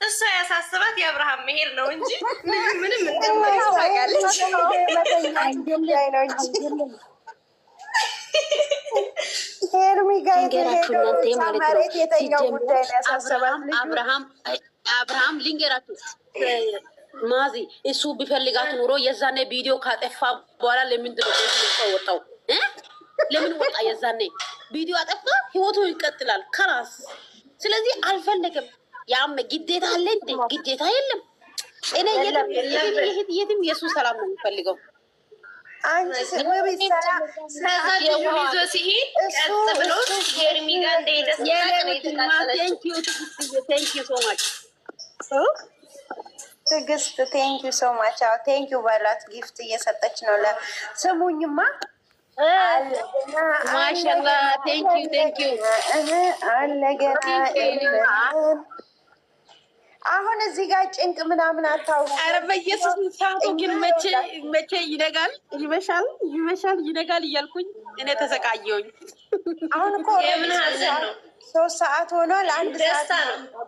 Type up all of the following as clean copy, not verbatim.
እሷ ያሳስባት የአብርሃም መሄድ ነው እንጂ ምንም እንደማይታወቃለች። ሄርሚ ጋር መሬት የተኛው ጉዳይ ነው ያሳሰባት። አብርሃም ልንገራችሁ ማዚ እሱ ቢፈልጋት ኑሮ የዛኔ ቪዲዮ ካጠፋ በኋላ ለምንድን ነው ወጣው? ለምን ወጣ? የዛኔ ቪዲዮ አጠፋ፣ ህይወቱ ይቀጥላል ከራስ። ስለዚህ አልፈለገም። ያም ግዴታ አለ እንዴ? ግዴታ የለም። እኔ የትም የሱ ሰላም ነው የሚፈልገው። ይዞ ሲሄድ ቀጥ ብሎ ሄርሚ ጋር እንደሄደ ትዕግስት ቴንኪው ሶ ማች። አዎ ቴንኪው በላት። ጊፍት እየሰጠች ነው። ለስሙኝማ ማሻላ ቴንኪው አለገና አሁን እዚህ ጋር ጭንቅ ምናምን አታውሩ። ኧረ በኢየሱስ ሰዓቱ ግን መቼ ይነጋል? ይመሻል ይነጋል እያልኩኝ እኔ ተሰቃየሁኝ። አሁን እኮ የምን ሀዘን ነው? 3 ሰዓት ሆኗል። 1 ሰዓት ነው።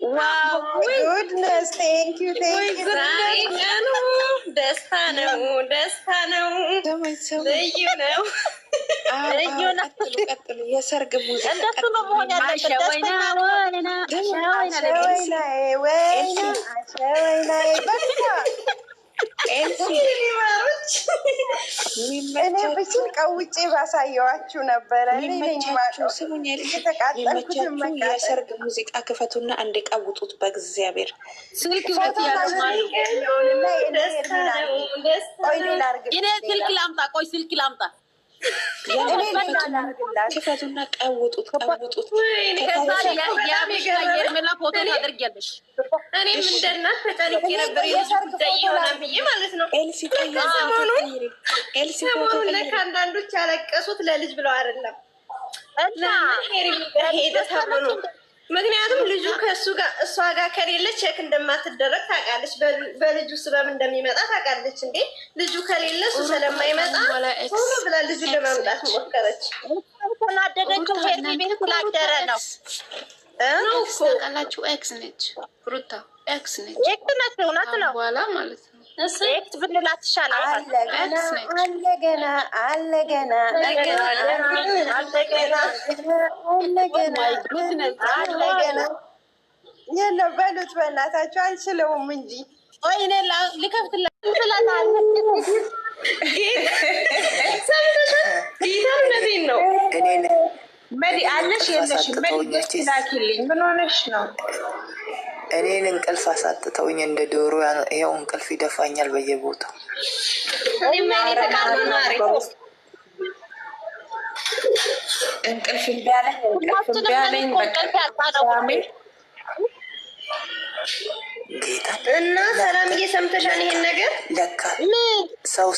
ዋው ጉድነስ ቴንኪው ደስታ ነው። ልዩ ነው። ቀጥሉ። የሰርግ ሙዚቃ እንደሱ ነው መሆን ያለበት። እኔ ብችል ቀውጬ ባሳየዋችሁ ነበረ። የሰርግ ሙዚቃ ክፈቱና አንድ ቀውጡት። በእግዚአብሔር ስልክ ላምጣ። ቆይ ስልክ ላምጣ። ክፈቱና ቀውጡት። የርሜላ ፎቶ ታደርጊያለሽ። እኔም እንደናት ተጨንቄ ነበር ጉዳይ ይሆናል ብዬ ማለት ነው። ሰሞኑን ላይ ከአንዳንዶች ያለቀሱት ለልጅ ብለው አይደለም ሄደ ተብሎ ነው። ምክንያቱም ልጁ ከእሱ ጋር እሷ ጋር ከሌለ ቼክ እንደማትደረግ ታውቃለች። በልጁ ስበብ እንደሚመጣ ታውቃለች። እንዴ ልጁ ከሌለ እሱ ስለማይመጣ ሆኖ ብላ ልጁ ለማምጣት ሞከረች። ተናደደችው። ሄርሚ ቤት ስላደረ ነው ቃላችሁ ኤክስ ነች ሩታ ኤክስ ነች። እውነት ነው በኋላ ማለት ነው። ኤክስ ብንላት ይሻላል። የለም በሉት በእናታችሁ አልችለውም እንጂ ወይ እኔ ልከፍትላት ነው። መዲ አለሽ የለሽም? መዲ ላኪልኝ። ምን ሆነሽ ነው? እኔን እንቅልፍ አሳጥተውኝ እንደ ዶሮ ይኸው እንቅልፍ ይደፋኛል በየቦታው። እንቅልፍ ቢያለኝ እና ሰላም እየሰምተሻል? ይሄን ነገር ለካ ሰው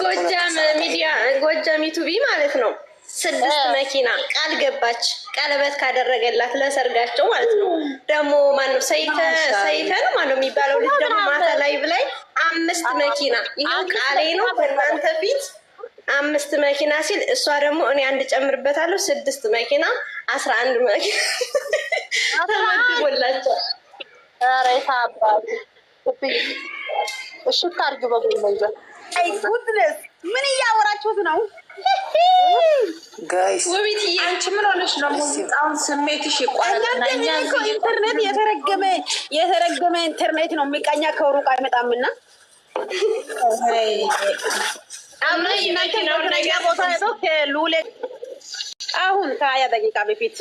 ጎጃም ሚዲያ ጎጃም ዩቱቢ ማለት ነው 6 መኪና ቃል ገባች። ቀለበት ካደረገላት ለሰርጋቸው ማለት ነው። ደግሞ ማነው ሰይተን ማነው የሚባለው ልጅ ደግሞ ማታ ላይ ብላይ 5 መኪና ይሄው ቃሌ ነው በእናንተ ፊት 5 መኪና ሲል እሷ ደግሞ እኔ አንድ ጨምርበታለሁ 6 መኪና 11 መኪና ተመድቦላቸው። ኧረ ታባቱ እሺ ታርጉ በሚል አይ ጉድነስ ምን እያወራችሁት ነው? ጋይስ ውቢትዬ አንቺ ምን ሆነሽ ነው? ሙዚቃውን ስሜትሽ ይቋረጥና ኢንተርኔት የተረገመ ኢንተርኔት ነው። የሚቀኛ ከሩቅ አይመጣምና አምናይ መኪናው ነገር ቦታ ሄዶ ከሉሌ አሁን ከ20 ደቂቃ በፊት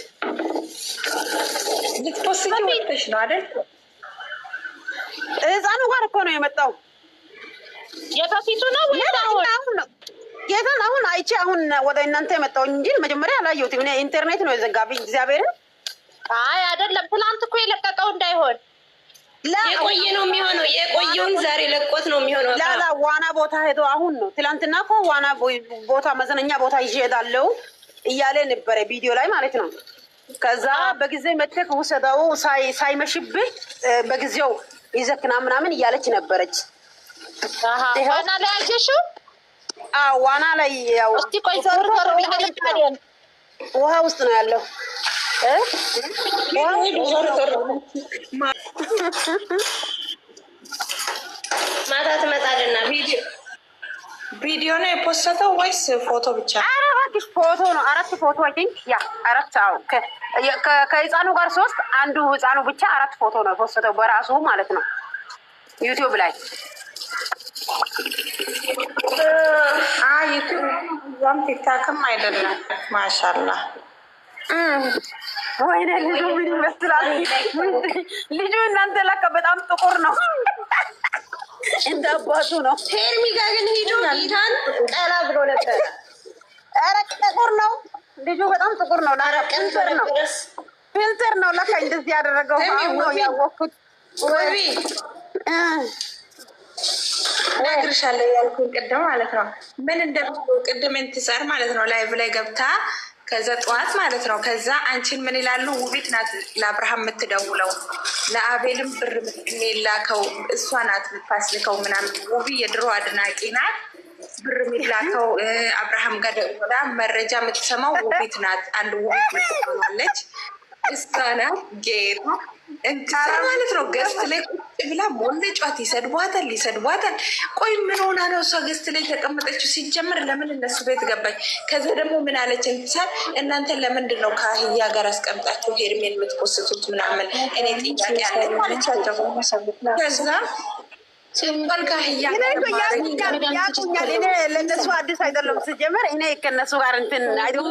ልትፖስት ወጥተሽ ነው አይደል? ህፃኑ ጋር እኮ ነው የመጣው። የበፊቱ ነው ወይ አሁን ነው? ጌታን አሁን አይቼ አሁን ወደ እናንተ የመጣው እንጂ መጀመሪያ አላየሁትም። እኔ ኢንተርኔት ነው የዘጋብኝ። እግዚአብሔርን አይ አይደለም፣ ትናንት እኮ የለቀቀው እንዳይሆን የቆየ ነው የሚሆነው። የቆየውን ዛሬ ለቆት ነው የሚሆነው። ላላ ዋና ቦታ ሄዶ አሁን ነው። ትናንትና እኮ ዋና ቦታ መዝናኛ ቦታ ይዤ እሄዳለሁ እያለ ነበረ ቪዲዮ ላይ ማለት ነው። ከዛ በጊዜ መጥተህ ውሰደው ሳይመሽብህ በጊዜው ይዘክና ምናምን እያለች ነበረች። ዋና ላይ አየሽው? ዋና ላይ ያው እስቲ ቆይ ዞር ዞር ውሃ ውስጥ ነው ያለው። ማታ ትመጣልና ቪዲዮ ነው የፖስተው ወይስ ፎቶ ብቻ? ኧረ እባክሽ ፎቶ ነው። 4 ፎቶ አይ ቲንክ ያ 4 አዎ። ከህፃኑ ጋር 3 አንዱ ህፃኑ ብቻ 4 ፎቶ ነው የፖስተው በራሱ ማለት ነው ዩቲዩብ ላይ። ዩቲዩብ ቲክታክም አይደለም። ማሻላ ወይኔ ልጁ ምን ይመስላል? ልጁ እናንተ ለካ በጣም ጥቁር ነው። እንደ አባቱ ነው። ሄርሚ ጋር ግን ሂዶ ጌታን ቀላ ብሎ ነበረ። ኧረ ጥቁር ነው ልጁ፣ በጣም ጥቁር ነው። ፊልተር ነው ፊልተር ነው ለካ እንደዚህ ያደረገው። አሁን ነው ያወቅሁት። ወቢ እነግርሻለሁ ያልኩኝ ቅድም ማለት ነው። ምን እንደምትለው ቅድም እንትሰር ማለት ነው ላይቭ ላይ ገብታ ከዛ ጠዋት ማለት ነው። ከዛ አንቺን ምን ይላሉ? ውቢት ናት ለአብርሃም የምትደውለው ለአቤልም ብር የሚላከው እሷ ናት የምታስልከው ምናምን። ውቢ የድሮ አድናቂ ናት። ብር የሚላከው አብርሃም ጋር ደውላ መረጃ የምትሰማው ውቢት ናት። አንድ ውቢት ምትሆናለች እሷ ናት ጌታ እንክሳ ማለት ነው። ገስት ላይ ቁጭ ብላ ሞለጯት፣ ይሰድቧታል። ቆይ ምን ሆና ነው እሷ ገስት ላይ ተቀመጠችው? ሲጀምር ለምን እነሱ ቤት ገባች? ከዛ ደግሞ ምን አለች እንትሳል፣ እናንተን ለምንድን ነው ከአህያ ጋር አስቀምጣችሁ ሄርሜን የምትፖስቱት ምናምን? እኔ ጥያቄ ያለኝ ማለቻቸው። ከዛ ሲባል ከአህያ ያቁኛል። እኔ ለእነሱ አዲስ አይደለም ሲጀምር። እኔ ከእነሱ ጋር እንትን አይዶር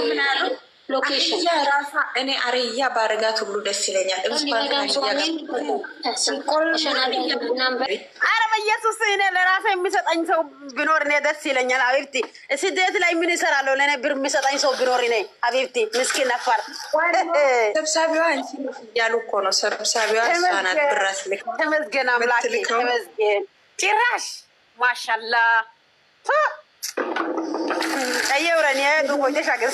ምናሉ ሎኬሽን ራሳ እኔ አርያ ባረጋት ሁሉ ደስ ይለኛል። አረ በኢየሱስ እኔ ለራሴ የሚሰጠኝ ሰው ቢኖር እኔ ደስ ይለኛል። አቤብቲ ስደት ላይ ምን ይሰራለሁ? ለእኔ ብር የሚሰጠኝ ሰው ቢኖር እኔ አቤብቲ ምስኪን ነፋር ሰብሳቢዋ እንጂ እያሉ እኮ ነው። ሰብሳቢዋ እሷ ናት። ብር አስልክ ተመስገን አምላኬ ተመስገን። ጭራሽ ማሻላ ቀየውረን ዱቆ ሻገር